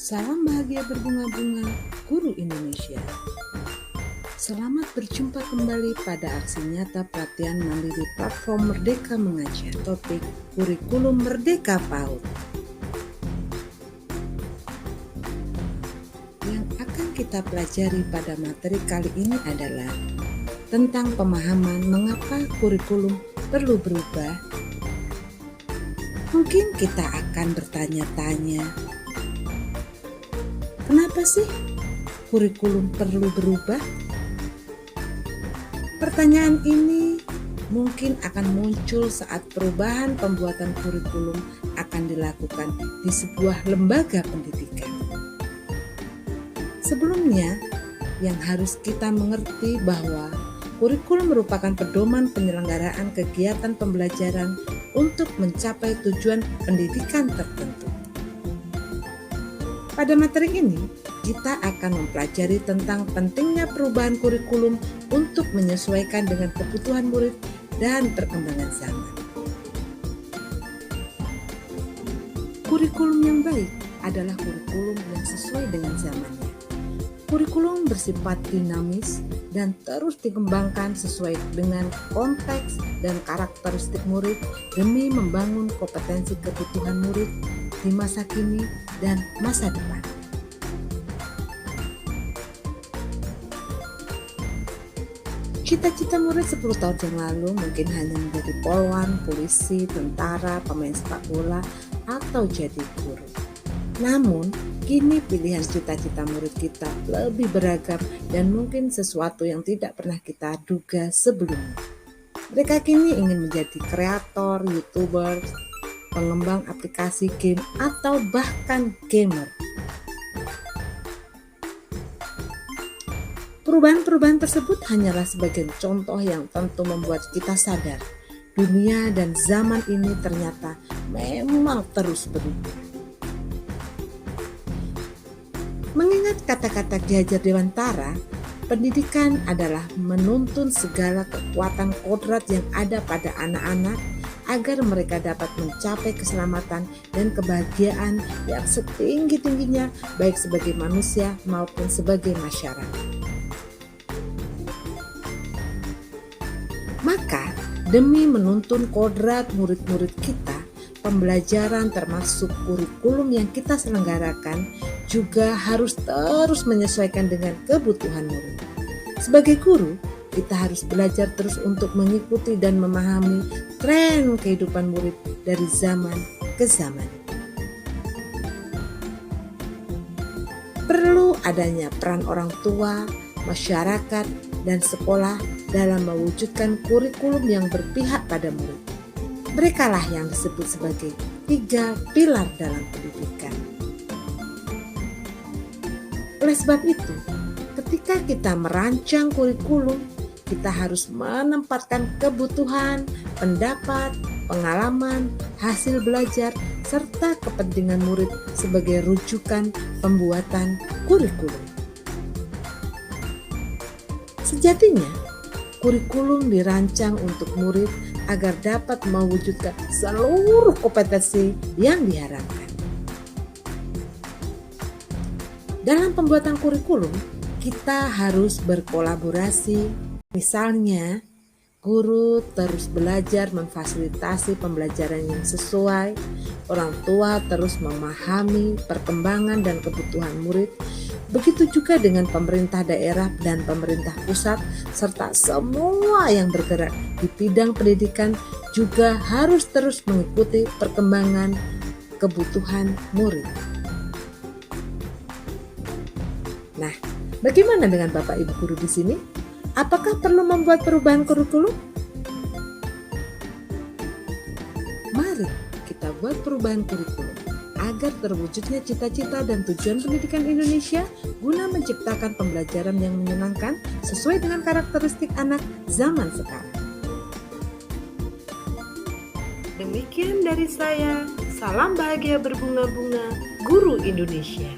Salam bahagia berbunga-bunga, Guru Indonesia. Selamat berjumpa kembali pada aksi nyata pelatihan mandiri platform Merdeka Mengajar, topik kurikulum Merdeka PAUD. Yang akan kita pelajari pada materi kali ini adalah tentang pemahaman mengapa kurikulum perlu berubah. Mungkin kita akan bertanya-tanya, kenapa sih kurikulum perlu berubah? Pertanyaan ini mungkin akan muncul saat perubahan pembuatan kurikulum akan dilakukan di sebuah lembaga pendidikan. Sebelumnya, yang harus kita mengerti bahwa kurikulum merupakan pedoman penyelenggaraan kegiatan pembelajaran untuk mencapai tujuan pendidikan tertentu. Pada materi ini, kita akan mempelajari tentang pentingnya perubahan kurikulum untuk menyesuaikan dengan kebutuhan murid dan perkembangan zaman. Kurikulum yang baik adalah kurikulum yang sesuai dengan zamannya. Kurikulum bersifat dinamis dan terus dikembangkan sesuai dengan konteks dan karakteristik murid demi membangun kompetensi kebutuhan murid di masa kini dan masa depan. Cita-cita murid 10 tahun yang lalu mungkin hanya menjadi polwan, polisi, tentara, pemain sepak bola, atau jadi guru. Namun, kini pilihan cita-cita murid kita lebih beragam dan mungkin sesuatu yang tidak pernah kita duga sebelumnya. Mereka kini ingin menjadi kreator, YouTuber, pengembang aplikasi game, atau bahkan gamer. Perubahan-perubahan tersebut hanyalah sebagian contoh yang tentu membuat kita sadar dunia dan zaman ini ternyata memang terus berubah. Mengingat kata-kata Ki Hajar Dewantara, pendidikan adalah menuntun segala kekuatan kodrat yang ada pada anak-anak agar mereka dapat mencapai keselamatan dan kebahagiaan yang setinggi-tingginya baik sebagai manusia maupun sebagai masyarakat. Maka, demi menuntun kodrat murid-murid kita, pembelajaran termasuk kurikulum yang kita selenggarakan juga harus terus menyesuaikan dengan kebutuhan murid. Sebagai guru, kita harus belajar terus untuk mengikuti dan memahami tren kehidupan murid dari zaman ke zaman. Perlu adanya peran orang tua, masyarakat, dan sekolah dalam mewujudkan kurikulum yang berpihak pada murid. Merekalah yang disebut sebagai 3 pilar dalam pendidikan. Oleh sebab itu, ketika kita merancang kurikulum, kita harus menempatkan kebutuhan, pendapat, pengalaman, hasil belajar, serta kepentingan murid sebagai rujukan pembuatan kurikulum. Sejatinya, kurikulum dirancang untuk murid agar dapat mewujudkan seluruh kompetensi yang diharapkan. Dalam pembuatan kurikulum, kita harus berkolaborasi. Misalnya, guru terus belajar memfasilitasi pembelajaran yang sesuai, orang tua terus memahami perkembangan dan kebutuhan murid, begitu juga dengan pemerintah daerah dan pemerintah pusat, serta semua yang bergerak di bidang pendidikan juga harus terus mengikuti perkembangan kebutuhan murid. Nah, bagaimana dengan Bapak Ibu guru di sini? Apakah perlu membuat perubahan kurikulum? Mari kita buat perubahan kurikulum agar terwujudnya cita-cita dan tujuan pendidikan Indonesia guna menciptakan pembelajaran yang menyenangkan sesuai dengan karakteristik anak zaman sekarang. Demikian dari saya, salam bahagia berbunga-bunga, Guru Indonesia.